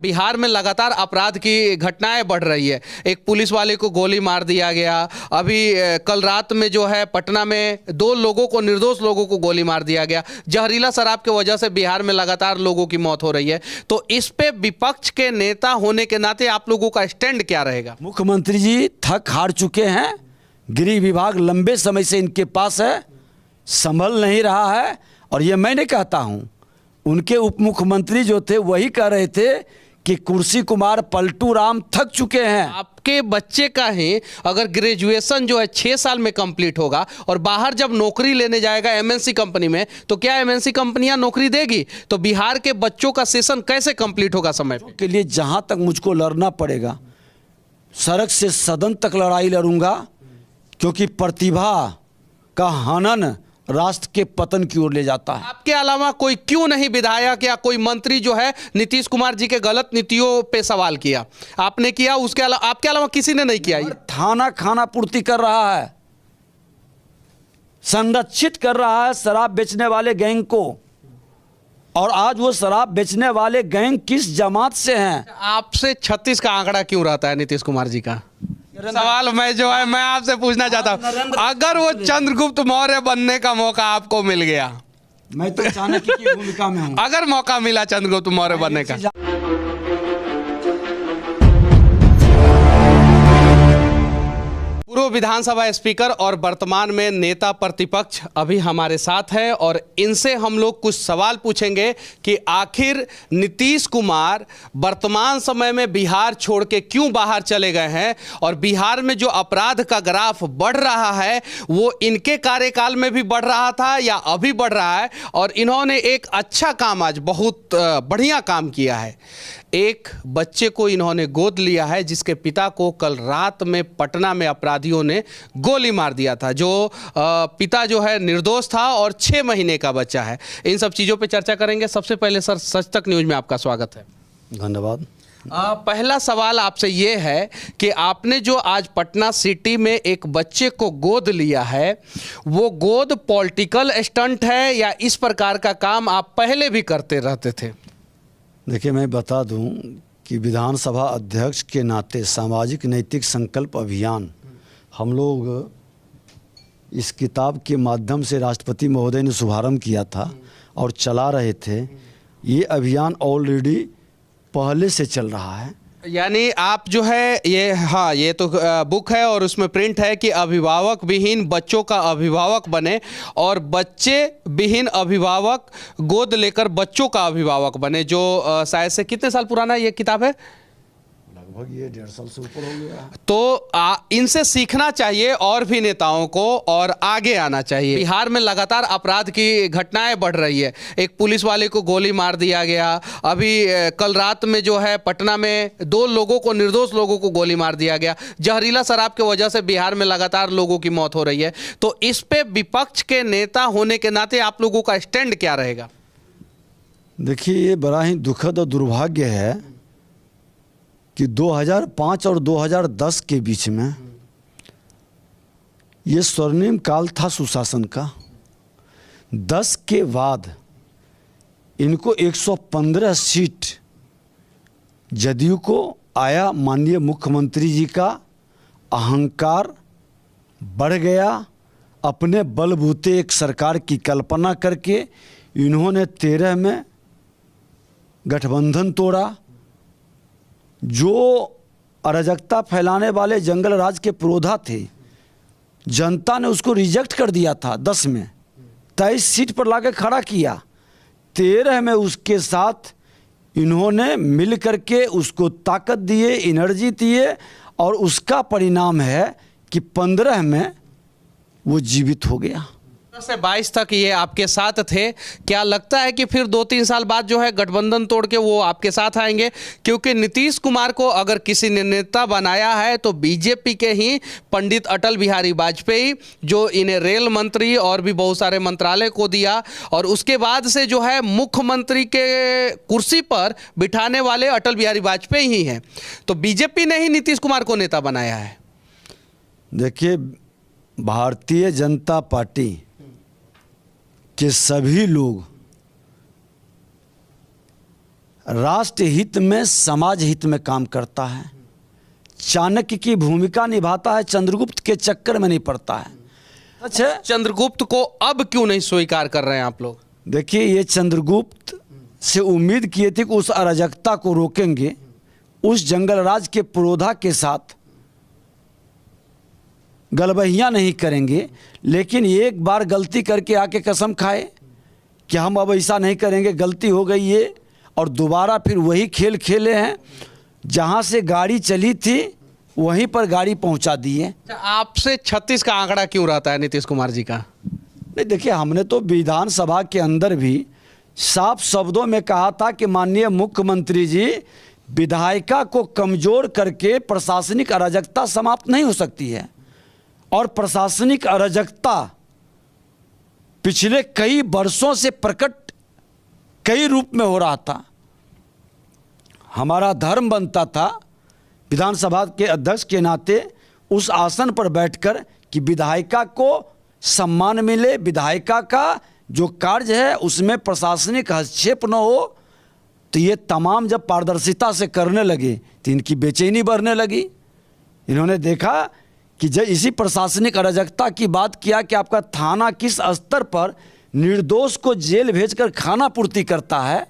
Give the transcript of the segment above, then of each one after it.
बिहार में लगातार अपराध की घटनाएं बढ़ रही है। एक पुलिस वाले को गोली मार दिया गया। अभी कल रात में जो है पटना में 2 लोगों को, निर्दोष लोगों को गोली मार दिया गया। जहरीला शराब की वजह से बिहार में लगातार लोगों की मौत हो रही है। तो इस पे विपक्ष के नेता होने के नाते आप लोगों का स्टैंड क्या रहेगा? मुख्यमंत्री जी थक हार चुके हैं। गृह विभाग लंबे समय से इनके पास है, संभल नहीं रहा है। और ये मैं नहीं कहता हूँ, उनके उप मुख्यमंत्री जो थे वही कह रहे थे कि कुर्सी कुमार पलटू राम थक चुके हैं। आपके बच्चे का ही अगर ग्रेजुएशन जो है 6 साल में कंप्लीट होगा और बाहर जब नौकरी लेने जाएगा एमएनसी कंपनी में, तो क्या एमएनसी कंपनियां नौकरी देगी? तो बिहार के बच्चों का सेशन कैसे कंप्लीट होगा समय पे? के लिए जहां तक मुझको लड़ना पड़ेगा, सड़क से सदन तक लड़ाई लड़ूंगा, क्योंकि प्रतिभा का हनन राष्ट्र के पतन की ओर ले जाता है। आपके अलावा कोई क्यों नहीं विधायक या कोई मंत्री जो है नीतीश कुमार जी के गलत नीतियों पे सवाल किया? आपने किया, उसके अलावा आपके अलावा किसी ने नहीं किया। थाना खाना पूर्ति कर रहा है, संरक्षित कर रहा है शराब बेचने वाले गैंग को। और आज वो शराब बेचने वाले गैंग किस जमात से हैं? आपसे 36 का आंकड़ा क्यों रहता है नीतीश कुमार जी का? सवाल मैं आपसे पूछना चाहता हूँ, अगर वो चंद्रगुप्त मौर्य बनने का मौका आपको मिल गया, मैं तो चाणक्य की भूमिका में हूँ, अगर मौका मिला चंद्रगुप्त मौर्य बनने का, पूर्व विधानसभा स्पीकर और वर्तमान में नेता प्रतिपक्ष अभी हमारे साथ हैं और इनसे हम लोग कुछ सवाल पूछेंगे कि आखिर नीतीश कुमार वर्तमान समय में बिहार छोड़ के क्यों बाहर चले गए हैं और बिहार में जो अपराध का ग्राफ बढ़ रहा है वो इनके कार्यकाल में भी बढ़ रहा था या अभी बढ़ रहा है। और इन्होंने एक अच्छा काम, आज बहुत बढ़िया काम किया है। एक बच्चे को इन्होंने गोद लिया है जिसके पिता को कल रात में पटना में अपराधियों ने गोली मार दिया था। जो पिता जो है निर्दोष था और 6 महीने का बच्चा है। इन सब चीज़ों पे चर्चा करेंगे। सबसे पहले सर, सच तक न्यूज़ में आपका स्वागत है। धन्यवाद। पहला सवाल आपसे ये है कि आपने जो आज पटना सिटी में एक बच्चे को गोद लिया है, वो गोद पॉलिटिकल स्टंट है या इस प्रकार का काम आप पहले भी करते रहते थे? देखिए, मैं बता दूं कि विधानसभा अध्यक्ष के नाते सामाजिक नैतिक संकल्प अभियान हम लोग इस किताब के माध्यम से राष्ट्रपति महोदय ने शुभारंभ किया था और चला रहे थे। ये अभियान ऑलरेडी पहले से चल रहा है। यानी आप जो है ये तो बुक है और उसमें प्रिंट है कि अभिभावक विहीन बच्चों का अभिभावक बने और बच्चे विहीन अभिभावक गोद लेकर बच्चों का अभिभावक बने। जो शायद से कितने साल पुराना ये किताब है? लगभग ये 1.5 साल से ऊपर हो गया। तो इनसे सीखना चाहिए और भी नेताओं को और आगे आना चाहिए। बिहार में लगातार अपराध की घटनाएं बढ़ रही है। एक पुलिस वाले को गोली मार दिया गया। अभी कल रात में जो है पटना में 2 लोगों को, निर्दोष लोगों को गोली मार दिया गया। जहरीला शराब की वजह से बिहार में लगातार लोगों की मौत हो रही है। तो इस पे विपक्ष के नेता होने के नाते आप लोगों का स्टैंड क्या रहेगा? देखिए, ये बड़ा ही दुखद और दुर्भाग्य है कि 2005 और 2010 के बीच में ये स्वर्णिम काल था सुशासन का। 10 के बाद इनको 115 सीट जदयू को आया। माननीय मुख्यमंत्री जी का अहंकार बढ़ गया। अपने बलबूते एक सरकार की कल्पना करके इन्होंने 13 में गठबंधन तोड़ा। जो अराजकता फैलाने वाले जंगल राज के पुरोधा थे, जनता ने उसको रिजेक्ट कर दिया था। 10 में 23 सीट पर लाके खड़ा किया। 13 में उसके साथ इन्होंने मिल करके उसको ताकत दिए, एनर्जी दिए और उसका परिणाम है कि 15 में वो जीवित हो गया। से 22 तक ये आपके साथ थे। क्या लगता है कि फिर 2-3 साल बाद जो है गठबंधन तोड़ के वो आपके साथ आएंगे? क्योंकि नीतीश कुमार को अगर किसी ने नेता बनाया है तो बीजेपी के ही पंडित अटल बिहारी वाजपेयी, जो इन्हें रेल मंत्री और भी बहुत सारे मंत्रालय को दिया, और उसके बाद से जो है मुख्यमंत्री के कुर्सी पर बिठाने वाले अटल बिहारी वाजपेयी ही हैं। तो बीजेपी ने ही नीतीश कुमार को नेता बनाया है। देखिए, भारतीय जनता पार्टी के सभी लोग राष्ट्र हित में, समाज हित में काम करता है। चाणक्य की भूमिका निभाता है, चंद्रगुप्त के चक्कर में नहीं पड़ता है। अच्छा, चंद्रगुप्त को अब क्यों नहीं स्वीकार कर रहे हैं आप लोग? देखिए, ये चंद्रगुप्त से उम्मीद किए थे कि उस अराजकता को रोकेंगे, उस जंगल राज के पुरोधा के साथ गलबहियाँ नहीं करेंगे, लेकिन एक बार गलती करके आके कसम खाए कि हम अब ऐसा नहीं करेंगे, गलती हो गई ये, और दोबारा फिर वही खेल खेले हैं। जहाँ से गाड़ी चली थी वहीं पर गाड़ी पहुँचा दी है। आपसे 36 का आंकड़ा क्यों रहता है नीतीश कुमार जी का? नहीं, देखिए, हमने तो विधानसभा के अंदर भी साफ शब्दों में कहा था कि माननीय मुख्यमंत्री जी, विधायिका को कमज़ोर करके प्रशासनिक अराजकता समाप्त नहीं हो सकती है। और प्रशासनिक अराजकता पिछले कई वर्षों से प्रकट कई रूप में हो रहा था। हमारा धर्म बनता था विधानसभा के अध्यक्ष के नाते उस आसन पर बैठकर कि विधायिका को सम्मान मिले, विधायिका का जो कार्य है उसमें प्रशासनिक हस्तक्षेप न हो। तो ये तमाम जब पारदर्शिता से करने लगे तो इनकी बेचैनी बढ़ने लगी। इन्होंने देखा कि जब इसी प्रशासनिक अराजकता की बात किया कि आपका थाना किस स्तर पर निर्दोष को जेल भेजकर खाना पूर्ति करता है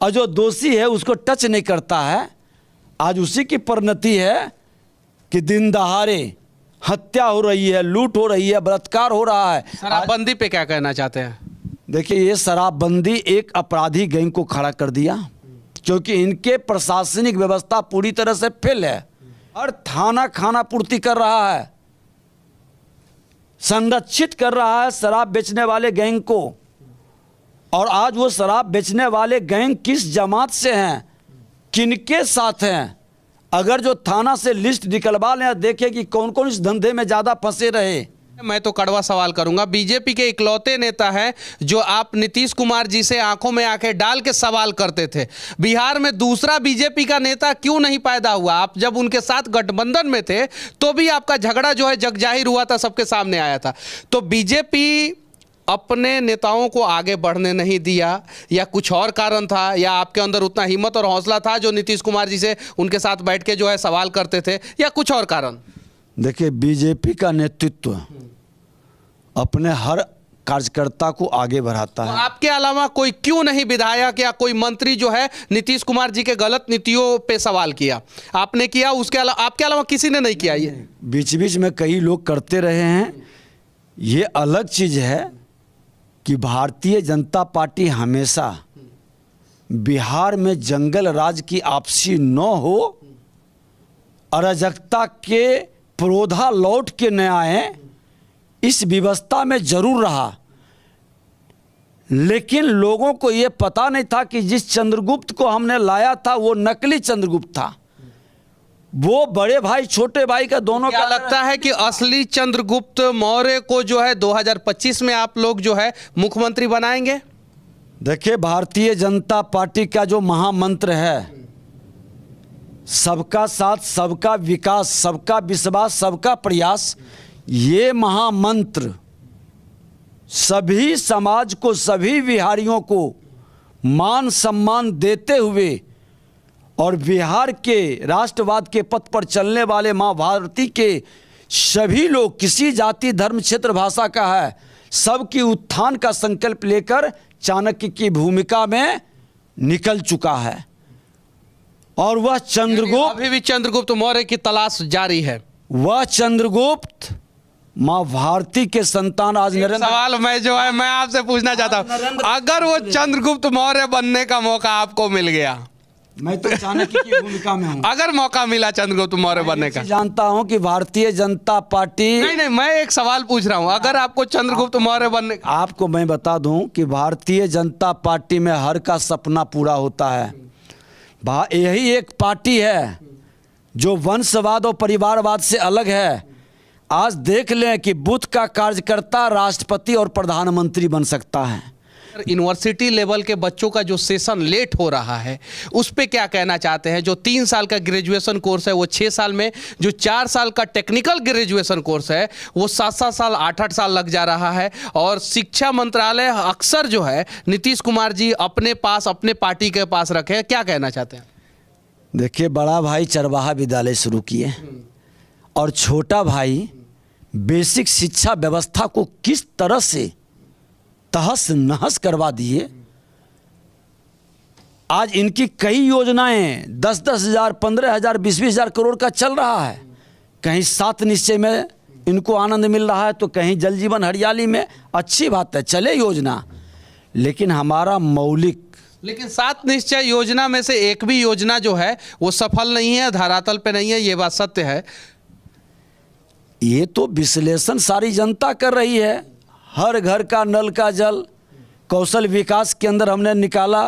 और जो दोषी है उसको टच नहीं करता है। आज उसी की परिणति है कि दिन दहाड़े हत्या हो रही है, लूट हो रही है, बलात्कार हो रहा है। शराबबंदी पे क्या कहना चाहते हैं? देखिए, ये शराबबंदी एक अपराधी गैंग को खड़ा कर दिया, क्योंकि इनके प्रशासनिक व्यवस्था पूरी तरह से फेल है। हर थाना खाना पूर्ति कर रहा है, संरक्षित कर रहा है शराब बेचने वाले गैंग को। और आज वो शराब बेचने वाले गैंग किस जमात से हैं, किनके साथ हैं, अगर जो थाना से लिस्ट निकलवा लें, देखें कि कौन कौन इस धंधे में ज़्यादा फंसे रहे। मैं तो कड़वा सवाल करूंगा, बीजेपी के इकलौते नेता हैं जो आप नीतीश कुमार जी से आंखों में आंखें डाल के सवाल करते थे। बिहार में दूसरा बीजेपी का नेता क्यों नहीं पैदा हुआ? आप जब उनके साथ गठबंधन में थे तो भी आपका झगड़ा जो है जग जाहिर हुआ था, सबके सामने आया था। तो बीजेपी अपने नेताओं को आगे बढ़ने नहीं दिया, या कुछ और कारण था, या आपके अंदर उतना हिम्मत और हौसला था जो नीतीश कुमार जी से उनके साथ बैठ के जो है सवाल करते थे, या कुछ और कारण? देखिए, बीजेपी का नेतृत्व अपने हर कार्यकर्ता को आगे बढ़ाता है। तो आपके अलावा कोई क्यों नहीं विधायक या कोई मंत्री जो है नीतीश कुमार जी के गलत नीतियों पे सवाल किया? आपने किया, उसके अलावा आपके अलावा किसी ने नहीं किया? ये बीच बीच में कई लोग करते रहे हैं। ये अलग चीज़ है कि भारतीय जनता पार्टी हमेशा बिहार में जंगल राज की आपसी न हो, अराजकता के पुरोधा लौट के न आए, इस व्यवस्था में जरूर रहा। लेकिन लोगों को यह पता नहीं था कि जिस चंद्रगुप्त को हमने लाया था वो नकली चंद्रगुप्त था। वो बड़े भाई छोटे भाई का दोनों क्या लगता है कि असली चंद्रगुप्त मौर्य को जो है 2025 में आप लोग जो है मुख्यमंत्री बनाएंगे? देखिए, भारतीय जनता पार्टी का जो महामंत्र है, सबका साथ, सबका विकास, सबका विश्वास, सबका प्रयास, ये महामंत्र सभी समाज को, सभी बिहारियों को मान सम्मान देते हुए और बिहार के राष्ट्रवाद के पथ पर चलने वाले माँ भारती के सभी लोग, किसी जाति धर्म क्षेत्र भाषा का है, सबकी उत्थान का संकल्प लेकर चाणक्य की भूमिका में निकल चुका है। और वह चंद्रगुप्त, अभी भी चंद्रगुप्त मौर्य की तलाश जारी है। वह चंद्रगुप्त माँ भारती के संतान आज नरेंद्र। सवाल मैं आपसे पूछना चाहता हूँ, अगर वो चंद्रगुप्त मौर्य बनने का मौका आपको मिल गया, मैं तो चाणक्य की भूमिका में हूँ, अगर मौका मिला चंद्रगुप्त मौर्य बनने का, जानता हूँ कि भारतीय जनता पार्टी, नहीं, मैं एक सवाल पूछ रहा हूँ, अगर आपको चंद्रगुप्त मौर्य बनने, आपको मैं बता दूं कि भारतीय जनता पार्टी में हर का सपना पूरा होता है। यही एक पार्टी है जो वंशवाद और परिवारवाद से अलग है। आज देख लें कि बुद्ध का कार्यकर्ता राष्ट्रपति और प्रधानमंत्री बन सकता है। यूनिवर्सिटी लेवल के बच्चों का जो सेशन लेट हो रहा है उस पे क्या कहना चाहते हैं? जो 3 साल का ग्रेजुएशन कोर्स है वो 6 साल में, जो 4 साल का टेक्निकल ग्रेजुएशन कोर्स है वो 7-7 साल 8-8 साल लग जा रहा है। और शिक्षा मंत्रालय अक्सर जो है नीतीश कुमार जी अपने पास, अपने पार्टी के पास रखे, क्या कहना चाहते हैं? देखिए, बड़ा भाई चरवाहा विद्यालय शुरू किए और छोटा भाई बेसिक शिक्षा व्यवस्था को किस तरह से तहस नहस करवा दिए। आज इनकी कई योजनाएं 10-10 हज़ार, 15 हज़ार, 20-20 हज़ार करोड़ का चल रहा है। कहीं 7 निश्चय में इनको आनंद मिल रहा है तो कहीं जल जीवन हरियाली में। अच्छी बात है, चले योजना, लेकिन हमारा मौलिक, लेकिन 7 निश्चय योजना में से एक भी योजना जो है वो सफल नहीं है, धरातल पे नहीं है, ये बात सत्य है। ये तो विश्लेषण सारी जनता कर रही है। हर घर का नल का जल, कौशल विकास के अंदर हमने निकाला,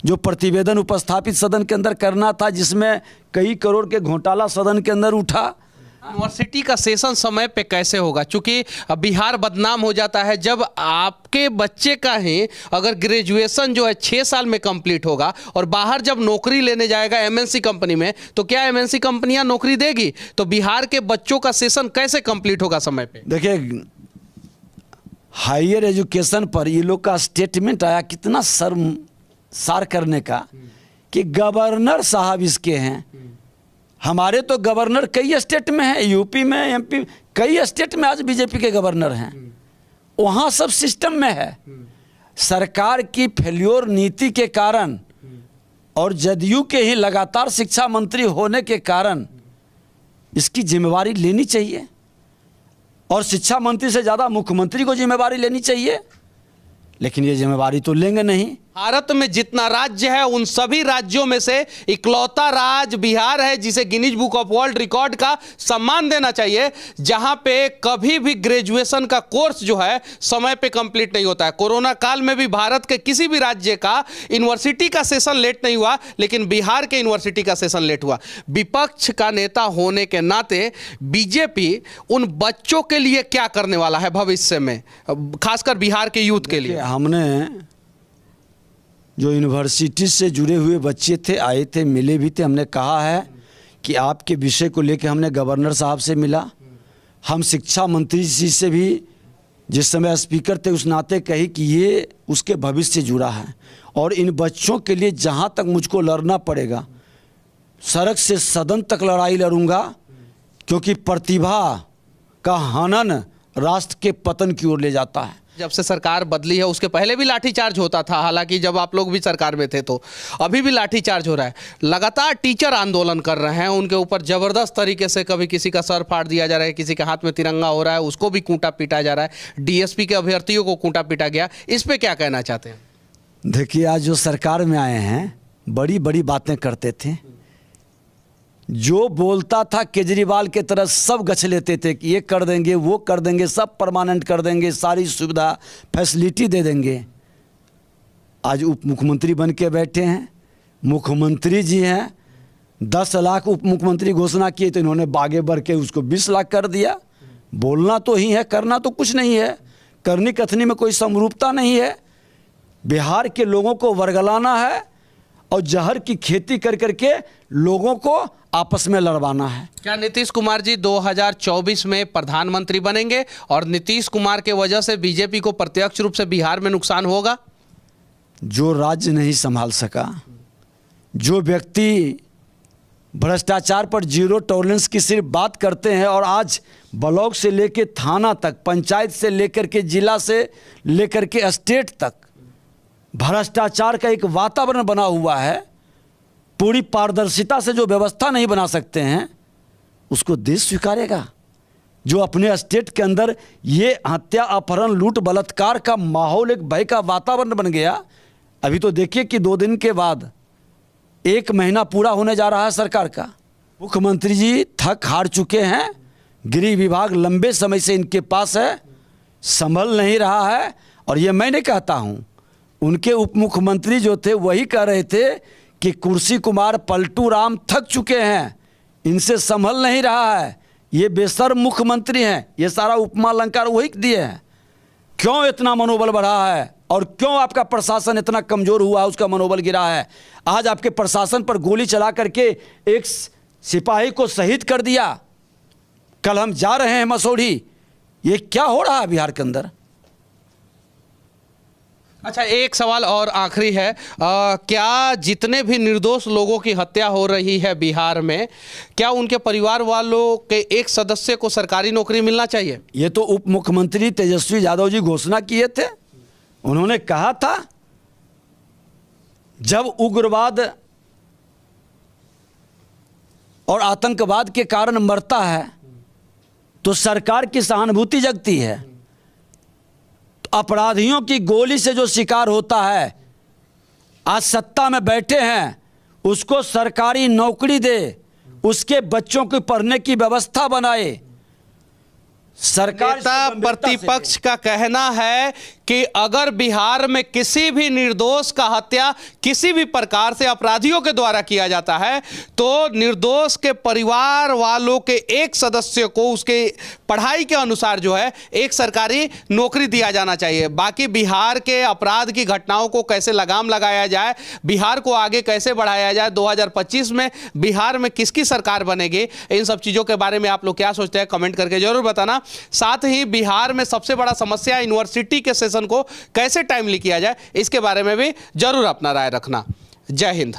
जो प्रतिवेदन उपस्थापित सदन के अंदर करना था, जिसमें कई करोड़ के घोटाला सदन के अंदर उठा। यूनिवर्सिटी का सेशन समय पे कैसे होगा? चूंकि बिहार बदनाम हो जाता है जब आपके बच्चे का ही अगर ग्रेजुएशन जो है 6 साल में कंप्लीट होगा और बाहर जब नौकरी लेने जाएगा एमएनसी कंपनी में, तो क्या एमएनसी कंपनियां नौकरी देगी? तो बिहार के बच्चों का सेशन कैसे कंप्लीट होगा समय पे? देखिए, हायर एजुकेशन पर ये लोग का स्टेटमेंट आया कितना शर्मसार करने का, कि गवर्नर साहब इसके हैं। हमारे तो गवर्नर कई स्टेट में हैं, यूपी में, एमपी, कई स्टेट में आज बीजेपी के गवर्नर हैं। वहाँ सब सिस्टम में है। सरकार की फेल्योर नीति के कारण और जदयू के ही लगातार शिक्षा मंत्री होने के कारण इसकी जिम्मेवारी लेनी चाहिए, और शिक्षा मंत्री से ज़्यादा मुख्यमंत्री को जिम्मेवारी लेनी चाहिए। लेकिन ये जिम्मेवारी तो लेंगे नहीं। भारत में जितना राज्य है उन सभी राज्यों में से इकलौता राज्य बिहार है जिसे Guinness book of world record का सम्मान देना चाहिए, जहां पे कभी भी ग्रेजुएशन का कोर्स जो है समय पे कंप्लीट नहीं होता है। कोरोना काल में भी भारत के किसी भी राज्य का यूनिवर्सिटी का सेशन लेट नहीं हुआ, लेकिन बिहार के यूनिवर्सिटी का सेशन लेट हुआ। विपक्ष का नेता होने के नाते बीजेपी उन बच्चों के लिए क्या करने वाला है भविष्य में, खासकर बिहार के यूथ के लिए? हमने जो यूनिवर्सिटी से जुड़े हुए बच्चे थे, आए थे, मिले भी थे, हमने कहा है कि आपके विषय को लेकर हमने गवर्नर साहब से मिला। हम शिक्षा मंत्री जी से भी जिस समय स्पीकर थे उस नाते कही कि ये उसके भविष्य से जुड़ा है, और इन बच्चों के लिए जहाँ तक मुझको लड़ना पड़ेगा, सड़क से सदन तक लड़ाई लड़ूंगा, क्योंकि प्रतिभा का हनन राष्ट्र के पतन की ओर ले जाता है। जब से सरकार बदली है उसके पहले भी लाठीचार्ज होता था, हालांकि जब आप लोग भी सरकार में थे, तो अभी भी लाठीचार्ज हो रहा है। लगातार टीचर आंदोलन कर रहे हैं, उनके ऊपर जबरदस्त तरीके से कभी किसी का सर फाड़ दिया जा रहा है, किसी के हाथ में तिरंगा हो रहा है, उसको भी कूटा पीटा जा रहा है, डीएसपी के अभ्यर्थियों को कूटा पीटा गया। इस पे क्या कहना चाहते हैं? देखिए, आज जो सरकार में आए हैं बड़ी बड़ी बातें करते थे, जो बोलता था केजरीवाल के तरह सब गछ लेते थे कि ये कर देंगे, वो कर देंगे, सब परमानेंट कर देंगे, सारी सुविधा फैसिलिटी दे देंगे। आज उप मुख्यमंत्री बन के बैठे हैं, मुख्यमंत्री जी हैं। 10 लाख उप मुख्यमंत्री घोषणा किए तो इन्होंने आगे बढ़ के उसको 20 लाख कर दिया। बोलना तो ही है, करना तो कुछ नहीं है। करनी कथनी में कोई समरूपता नहीं है। बिहार के लोगों को वर्गलाना है और जहर की खेती कर करके लोगों को आपस में लड़वाना है। क्या नीतीश कुमार जी 2024 में प्रधानमंत्री बनेंगे और नीतीश कुमार के वजह से बीजेपी को प्रत्यक्ष रूप से बिहार में नुकसान होगा? जो राज्य नहीं संभाल सका, जो व्यक्ति भ्रष्टाचार पर जीरो टॉलरेंस की सिर्फ बात करते हैं, और आज ब्लॉक से लेकर थाना तक, पंचायत से लेकर के जिला से लेकर के स्टेट तक भ्रष्टाचार का एक वातावरण बना हुआ है, पूरी पारदर्शिता से जो व्यवस्था नहीं बना सकते हैं, उसको देश स्वीकारेगा? जो अपने स्टेट के अंदर ये हत्या, अपहरण, लूट, बलात्कार का माहौल, एक भय का वातावरण बन गया। अभी तो देखिए कि 2 दिन के बाद 1 महीना पूरा होने जा रहा है सरकार का। मुख्यमंत्री जी थक हार चुके हैं। गृह विभाग लंबे समय से इनके पास है, संभल नहीं रहा है। और ये मैं नहीं कहता हूँ, उनके उप मुख्यमंत्री जो थे वही कह रहे थे कि कुर्सी कुमार पलटू राम थक चुके हैं, इनसे संभल नहीं रहा है, ये बेशर्म मुख्यमंत्री हैं। ये सारा उपमा अलंकार वही दिए हैं। क्यों इतना मनोबल बढ़ा है और क्यों आपका प्रशासन इतना कमज़ोर हुआ, उसका मनोबल गिरा है। आज आपके प्रशासन पर गोली चला करके एक सिपाही को शहीद कर दिया। कल हम जा रहे हैं मसौढ़ी, ये क्या हो रहा है बिहार के अंदर। अच्छा, एक सवाल और आखिरी है, क्या जितने भी निर्दोष लोगों की हत्या हो रही है बिहार में, क्या उनके परिवार वालों के एक सदस्य को सरकारी नौकरी मिलना चाहिए? ये तो उप मुख्यमंत्री तेजस्वी यादव जी घोषणा किए थे। उन्होंने कहा था जब उग्रवाद और आतंकवाद के कारण मरता है तो सरकार की सहानुभूति जगती है। तो अपराधियों की गोली से जो शिकार होता है, आज सत्ता में बैठे हैं, उसको सरकारी नौकरी दे, उसके बच्चों को पढ़ने की व्यवस्था बनाए। सरकार नेता प्रतिपक्ष का कहना है कि अगर बिहार में किसी भी निर्दोष का हत्या किसी भी प्रकार से अपराधियों के द्वारा किया जाता है तो निर्दोष के परिवार वालों के एक सदस्य को उसके पढ़ाई के अनुसार जो है एक सरकारी नौकरी दिया जाना चाहिए। बाकी बिहार के अपराध की घटनाओं को कैसे लगाम लगाया जाए, बिहार को आगे कैसे बढ़ाया जाए, 2025 में बिहार में किसकी सरकार बनेगी, इन सब चीज़ों के बारे में आप लोग क्या सोचते हैं कमेंट करके जरूर बताना। साथ ही बिहार में सबसे बड़ा समस्या यूनिवर्सिटी के सेशन को कैसे टाइमली किया जाए, इसके बारे में भी जरूर अपना राय रखना। जय हिंद।